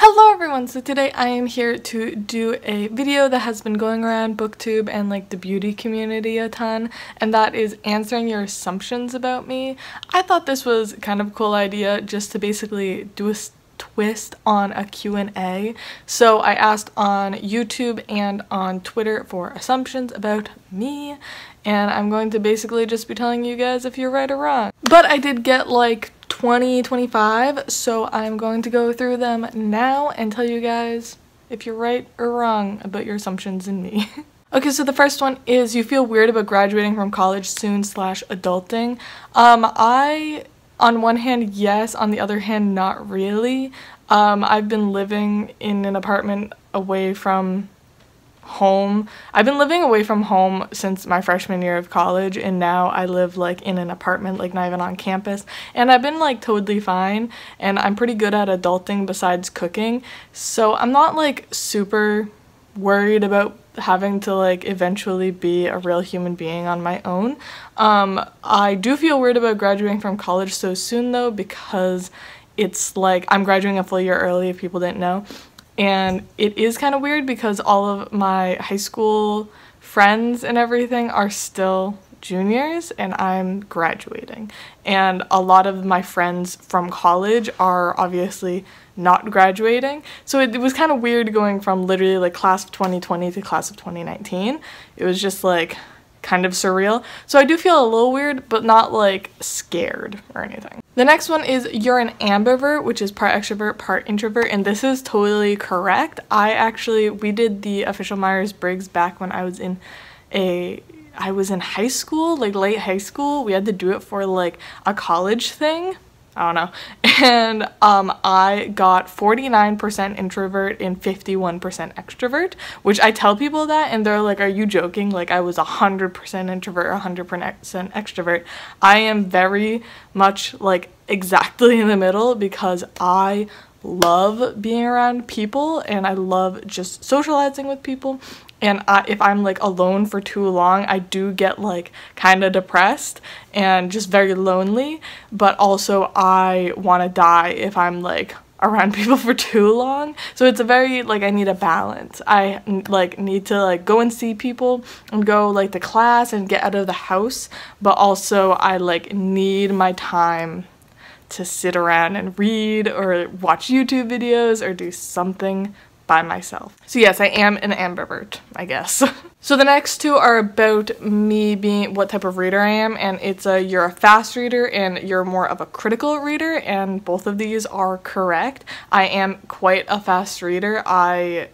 Hello everyone! So today I am here to do a video that has been going around BookTube and like the beauty community a ton, and that is answering your assumptions about me. I thought this was kind of a cool idea just to basically do a twist on a Q&A. So I asked on YouTube and on Twitter for assumptions about me, and I'm going to basically just be telling you guys if you're right or wrong. But I did get like 25, so I'm going to go through them now and tell you guys if you're right or wrong about your assumptions in me. Okay, so the first one is you feel weird about graduating from college soon / adulting. On one hand, yes, on the other hand, not really. I've been living in an apartment away from home. I've been living away from home since my freshman year of college, and now I live like in an apartment, like not even on campus, and I've been like totally fine, and I'm pretty good at adulting besides cooking, so I'm not like super worried about having to like eventually be a real human being on my own. I do feel weird about graduating from college so soon though, because it's like I'm graduating a full year early, if people didn't know. And it is kind of weird because all of my high school friends and everything are still juniors and I'm graduating. And a lot of my friends from college are obviously not graduating. So it was kind of weird going from literally like class of 2020 to class of 2019. It was just like kind of surreal. So I do feel a little weird, but not like scared or anything. The next one is you're an ambivert, which is part extrovert, part introvert, and this is totally correct. We did the official Myers-Briggs back when I was in high school, like late high school. We had to do it for like a college thing. I don't know. And I got 49% introvert and 51% extrovert, which I tell people that and they're like, are you joking? Like I was 100% introvert, 100% extrovert. I am very much like exactly in the middle because I love being around people and I love just socializing with people. And if I'm like alone for too long, I do get like kind of depressed and just very lonely, but also I want to die if I'm like around people for too long. So it's a very like I need a balance. I like need to like go and see people and go like to class and get out of the house, but also I like need my time to sit around and read or watch YouTube videos or do something by myself. So yes, I am an ambivert, I guess. So the next two are about me being what type of reader I am, and it's you're a fast reader and you're more of a critical reader, and both of these are correct. I am quite a fast reader. I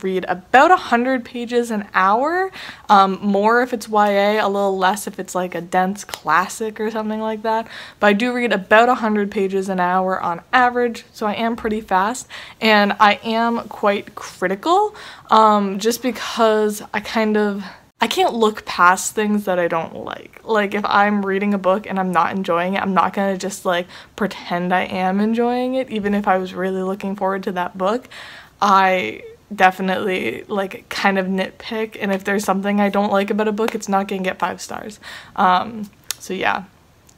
read about 100 pages an hour, more if it's YA, a little less if it's like a dense classic or something like that, but I do read about 100 pages an hour on average, so I am pretty fast, and I am quite critical, just because I can't look past things that I don't like. Like if I'm reading a book and I'm not enjoying it, I'm not gonna just like pretend I am enjoying it, even if I was really looking forward to that book. I definitely like kind of nitpick, and if there's something I don't like about a book, it's not gonna get 5 stars. So yeah,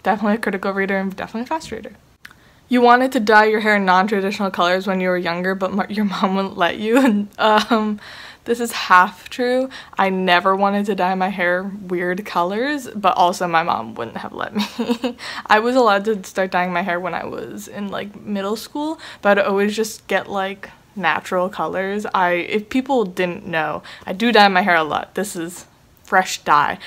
definitely a critical reader and definitely a fast reader. You wanted to dye your hair in non-traditional colors when you were younger, but your mom wouldn't let you. This is half true. I never wanted to dye my hair weird colors, but also my mom wouldn't have let me. I was allowed to start dyeing my hair when I was in like middle school, but I'd always just get like natural colors. If people didn't know, I do dye my hair a lot. This is fresh dye.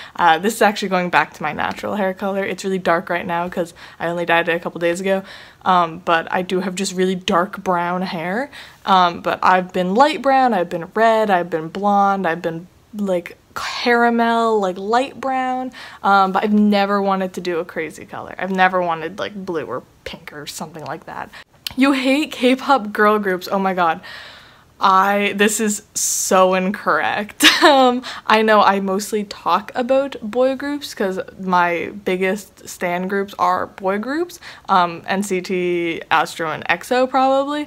This is actually going back to my natural hair color. It's really dark right now because I only dyed it a couple days ago, but I do have just really dark brown hair, but I've been light brown, I've been red, I've been blonde, I've been like caramel, like light brown, but I've never wanted to do a crazy color. I've never wanted like blue or pink or something like that. You hate K-pop girl groups. Oh my god. This is so incorrect. I know I mostly talk about boy groups because my biggest stan groups are boy groups, NCT, Astro, and EXO probably,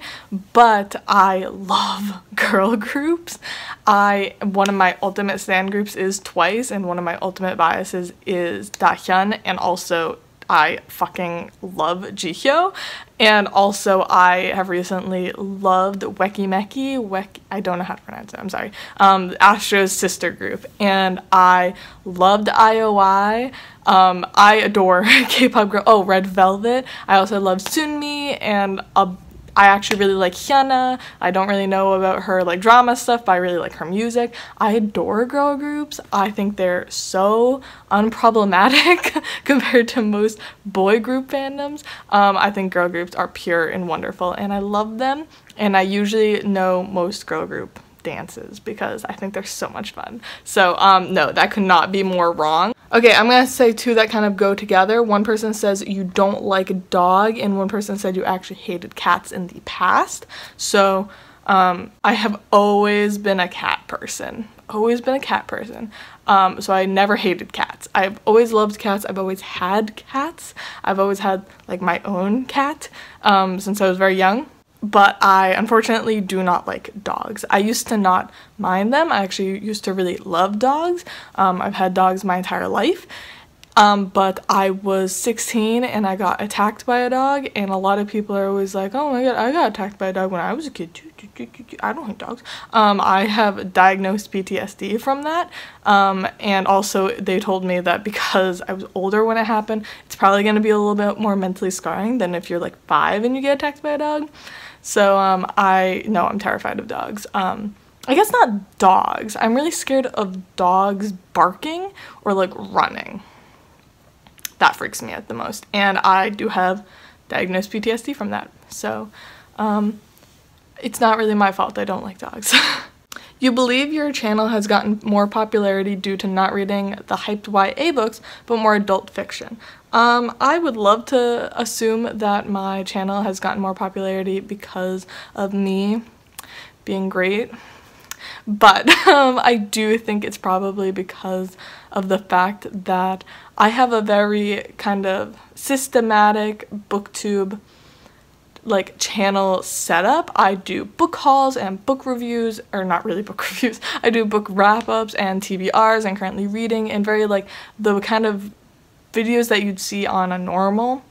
but I love girl groups. One of my ultimate stan groups is TWICE, and one of my ultimate biases is Dahyun, and also I fucking love Jihyo. And also I have recently loved Weki Meki, I don't know how to pronounce it, I'm sorry, Astro's sister group, and I loved IOI. I adore K-pop girl, oh, Red Velvet. I also love Sunmi, and I actually really like Hyuna. I don't really know about her like drama stuff, but I really like her music. I adore girl groups. I think they're so unproblematic compared to most boy group fandoms. I think girl groups are pure and wonderful, and I love them. And I usually know most girl group dances because I think they're so much fun. So no, that could not be more wrong. Okay, I'm gonna say two that kind of go together. One person says you don't like a dog, and one person said you actually hated cats in the past. So I have always been a cat person. Always been a cat person. So I never hated cats. I've always loved cats. I've always had cats. I've always had like my own cat since I was very young. But I unfortunately do not like dogs. I used to not mind them. I actually used to really love dogs. I've had dogs my entire life. But I was 16 and I got attacked by a dog, and a lot of people are always like, oh my god, I got attacked by a dog when I was a kid too. I don't hate dogs. I have diagnosed PTSD from that. And also they told me that because I was older when it happened, it's probably going to be a little bit more mentally scarring than if you're like 5 and you get attacked by a dog. So I'm terrified of dogs. I guess not dogs. I'm really scared of dogs barking or like running. That freaks me out the most. And I do have diagnosed PTSD from that. So it's not really my fault I don't like dogs. You believe your channel has gotten more popularity due to not reading the hyped YA books, but more adult fiction. I would love to assume that my channel has gotten more popularity because of me being great, but I do think it's probably because of the fact that I have a very kind of systematic booktube like channel setup. I do book hauls and book reviews, or not really book reviews, I do book wrap-ups and TBRs and currently reading, and very like the kind of videos that you'd see on a normal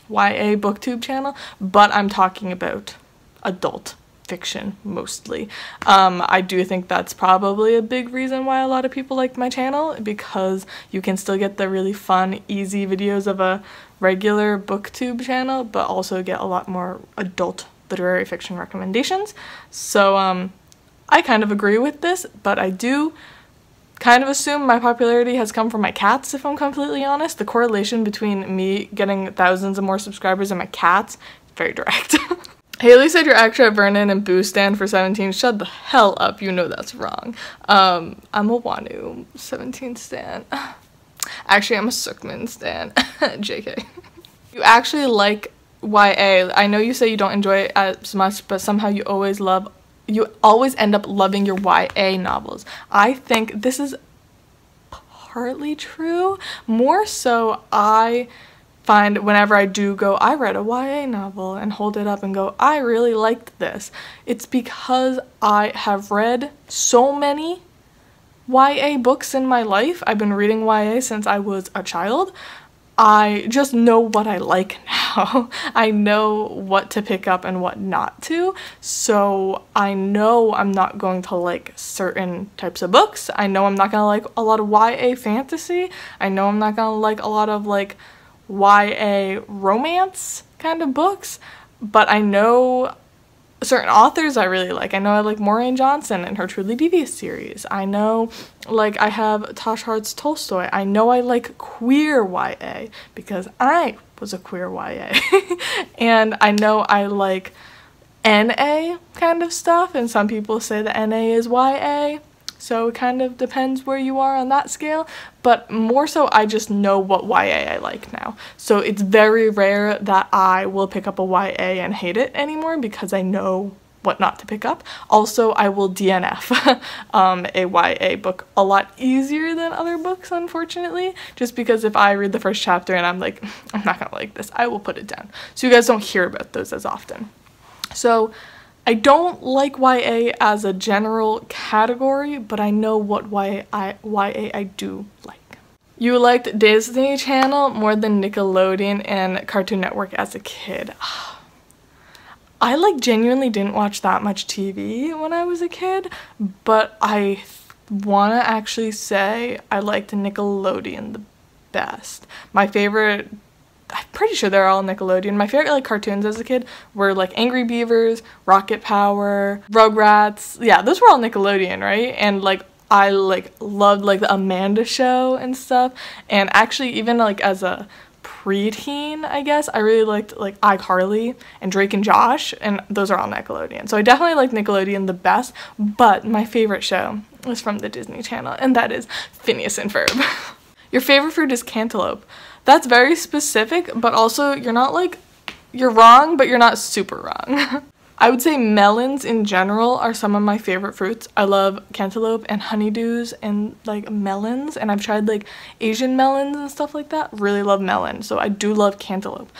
YA booktube channel, but I'm talking about adult fiction mostly. I do think that's probably a big reason why a lot of people like my channel, because you can still get the really fun, easy videos of a regular booktube channel, but also get a lot more adult literary fiction recommendations. So I kind of agree with this, but I do kind of assume my popularity has come from my cats, if I'm completely honest. The correlation between me getting thousands of more subscribers and my cats, very direct. Haley said you're actually a Vernon and Boo stan for 17. Shut the hell up, you know that's wrong. I'm a Wanu 17 stan. Actually, I'm a Sookmin stan. JK. You actually like YA. I know you say you don't enjoy it as much, but somehow you always end up loving your YA novels. I think this is partly true. More so, I find whenever I do go, I read a YA novel, and hold it up and go, I really liked this, it's because I have read so many YA books in my life. I've been reading YA since I was a child. I just know what I like now. I know what to pick up and what not to. So I know I'm not going to like certain types of books. I know I'm not going to like a lot of YA fantasy. I know I'm not going to like a lot of like YA romance kind of books. But I know certain authors I really like. I know I like Maureen Johnson and her Truly Devious series. I know, like, I have Tosh Hart's Tolstoy. I know I like queer YA because I was a queer YA. And I know I like NA kind of stuff, and some people say that NA is YA. So it kind of depends where you are on that scale, but more so I just know what YA I like now. So it's very rare that I will pick up a YA and hate it anymore because I know what not to pick up. Also, I will DNF a YA book a lot easier than other books, unfortunately, just because if I read the first chapter and I'm like, I'm not gonna like this, I will put it down. So you guys don't hear about those as often. So I don't like YA as a general category, but I know what YA I do like. You liked Disney Channel more than Nickelodeon and Cartoon Network as a kid. I like genuinely didn't watch that much TV when I was a kid, but I want to actually say I liked Nickelodeon the best. My favorite, I'm pretty sure they're all Nickelodeon. My favorite like cartoons as a kid were like Angry Beavers, Rocket Power, Rugrats. Yeah, those were all Nickelodeon, right? And like I like loved like the Amanda Show and stuff. And actually even like as a preteen, I guess, I really liked like iCarly and Drake and Josh, and those are all Nickelodeon. So I definitely like Nickelodeon the best, but my favorite show was from the Disney Channel, and that is Phineas and Ferb. Your favorite fruit is cantaloupe. That's very specific, but also you're not like, you're wrong, but you're not super wrong. I would say melons in general are some of my favorite fruits. I love cantaloupe and honeydews and like melons, and I've tried like Asian melons and stuff like that. Really love melon, so I do love cantaloupe.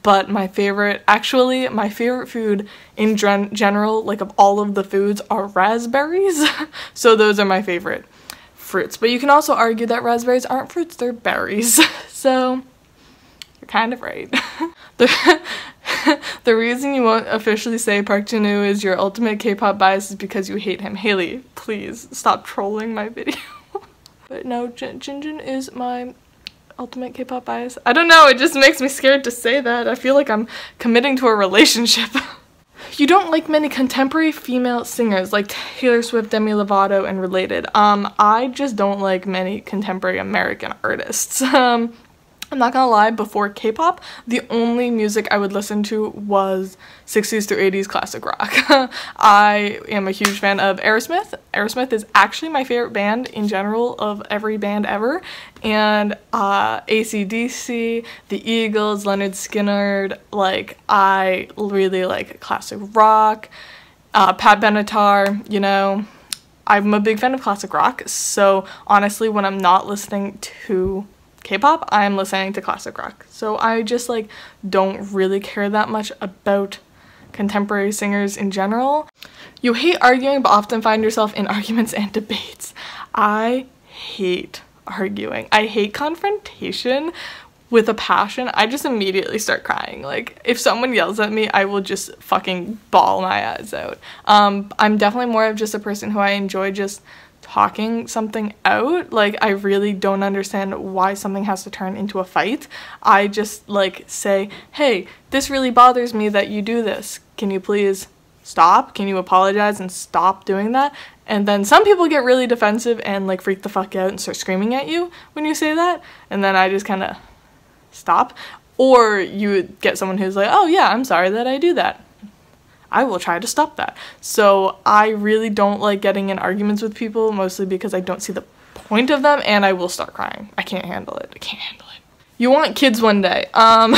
But my favorite food in general, like of all of the foods, are raspberries. So those are my favorite fruits. But you can also argue that raspberries aren't fruits, they're berries. So you're kind of right. The reason you won't officially say Park Jin-woo is your ultimate K-pop bias is because you hate him. Haley, please stop trolling my video. But no, Jinjin is my ultimate K-pop bias. I don't know, it just makes me scared to say that. I feel like I'm committing to a relationship. You don't like many contemporary female singers like Taylor Swift, Demi Lovato, and related. I just don't like many contemporary American artists. I'm not gonna lie, before K-pop, the only music I would listen to was 60s through 80s classic rock. I am a huge fan of Aerosmith. Aerosmith is actually my favorite band in general of every band ever. And AC/DC, The Eagles, Leonard Skinner, like I really like classic rock. Pat Benatar, you know. I'm a big fan of classic rock, so honestly when I'm not listening to K-pop, I'm listening to classic rock. So I just like don't really care that much about contemporary singers in general. You hate arguing but often find yourself in arguments and debates. I hate arguing. I hate confrontation with a passion. I just immediately start crying. Like if someone yells at me, I will just fucking bawl my eyes out. I'm definitely more of just a person who I enjoy just talking something out. Like I really don't understand why something has to turn into a fight. I just like say, hey, this really bothers me that you do this. Can you please stop? Can you apologize and stop doing that? And then some people get really defensive and like freak the fuck out and start screaming at you when you say that, and then I just kind of stop. Or you get someone who's like, oh yeah, I'm sorry that I do that. I will try to stop that. So I really don't like getting in arguments with people, mostly because I don't see the point of them, and I will start crying. I can't handle it. I can't handle it. You want kids one day. No.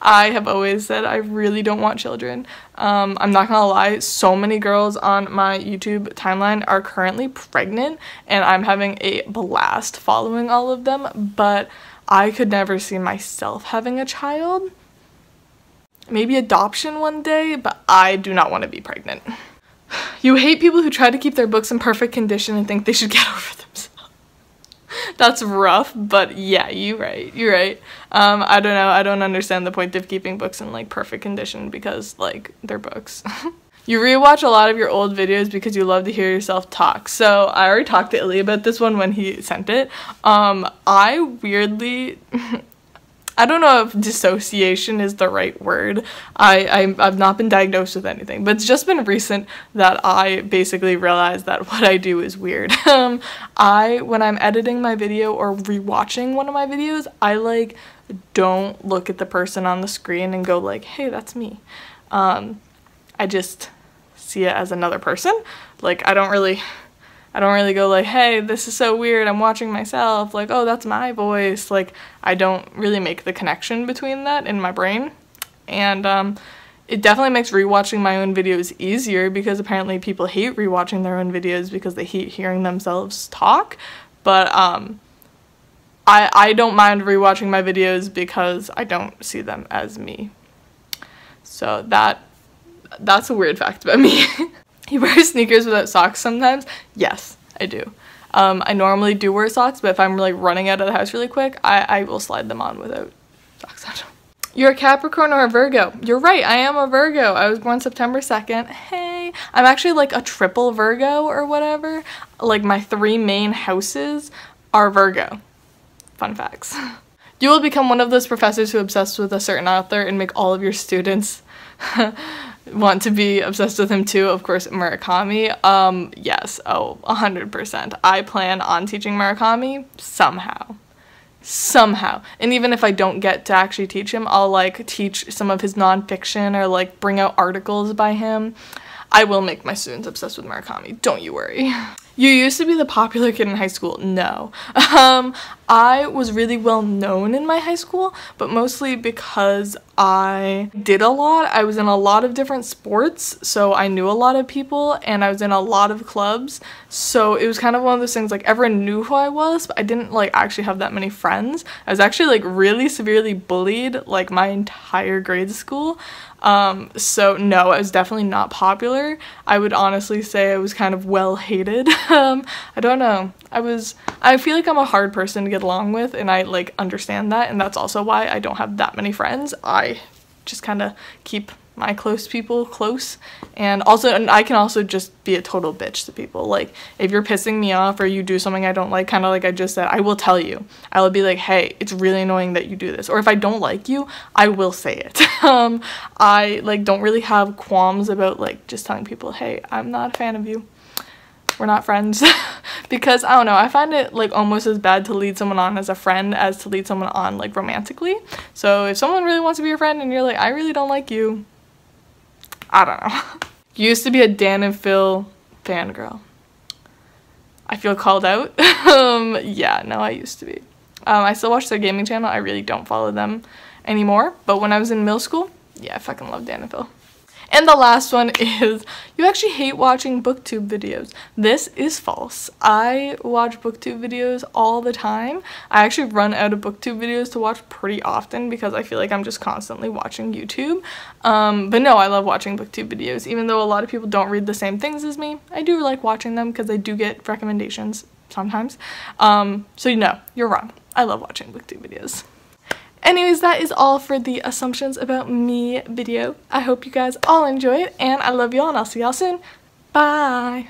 I have always said I really don't want children. I'm not gonna lie, so many girls on my YouTube timeline are currently pregnant, and I'm having a blast following all of them, but I could never see myself having a child. Maybe adoption one day, but I do not want to be pregnant. You hate people who try to keep their books in perfect condition and think they should get over themselves. That's rough, but yeah, you're right. I don't know, I don't understand the point of keeping books in like perfect condition because like they're books. You rewatch a lot of your old videos because you love to hear yourself talk. So I already talked to Illy about this one when he sent it. I weirdly I don't know if dissociation is the right word. I've not been diagnosed with anything, but it's just been recent that I basically realized that what I do is weird. When I'm editing my video or rewatching one of my videos, I like don't look at the person on the screen and go like, hey, that's me. I just see it as another person. Like I don't really go like, hey, this is so weird, I'm watching myself, like, oh, that's my voice. Like, I don't really make the connection between that in my brain. And it definitely makes rewatching my own videos easier because apparently people hate rewatching their own videos because they hate hearing themselves talk. But I don't mind rewatching my videos because I don't see them as me. So that's a weird fact about me. You wear sneakers without socks sometimes? Yes, I do. I normally do wear socks, but if I'm like running out of the house really quick, I will slide them on without socks on. You're a Capricorn or a Virgo? You're right, I am a Virgo. I was born September 2nd. Hey, I'm actually like a triple Virgo or whatever. Like my 3 main houses are Virgo. Fun facts. You will become one of those professors who are obsessed with a certain author and make all of your students want to be obsessed with him too. Of course, Murakami. Yes, 100%. I plan on teaching Murakami somehow. And even if I don't get to actually teach him, I'll like teach some of his nonfiction or like bring out articles by him. I will make my students obsessed with Murakami, don't you worry. You used to be the popular kid in high school. No. I was really well known in my high school, but mostly because I did a lot. I was in a lot of different sports, so I knew a lot of people, and I was in a lot of clubs. So it was kind of one of those things, like everyone knew who I was, but I didn't like actually have that many friends. I was actually like really severely bullied like my entire grade school. So no, I was definitely not popular. I would honestly say I was kind of well hated. I don't know. I feel like I'm a hard person to get along with, and I like understand that, and that's also why I don't have that many friends. I just kind of keep my close people close, and I can also just be a total bitch to people. Like if you're pissing me off or you do something I don't like, kind of like I just said, I will tell you. I will be like, hey, it's really annoying that you do this. Or if I don't like you, I will say it. I like don't really have qualms about like just telling people, hey, I'm not a fan of you. We're not friends. Because I don't know, I find it like almost as bad to lead someone on as a friend as to lead someone on like romantically. So if someone really wants to be your friend and you're like, I really don't like you, I don't know. Used to be a Dan and Phil fangirl. I feel called out. Yeah, no, I used to be. I still watch their gaming channel. I really don't follow them anymore. But when I was in middle school, yeah, I fucking love Dan and Phil. And the last one is, you actually hate watching booktube videos. This is false. I watch booktube videos all the time. I actually run out of booktube videos to watch pretty often because I feel like I'm just constantly watching YouTube. But no, I love watching booktube videos. Even though a lot of people don't read the same things as me, I do like watching them because I do get recommendations sometimes. So no, you're wrong. I love watching booktube videos. Anyways, that is all for the assumptions about me video. I hope you guys all enjoyed, and I love y'all, and I'll see y'all soon. Bye!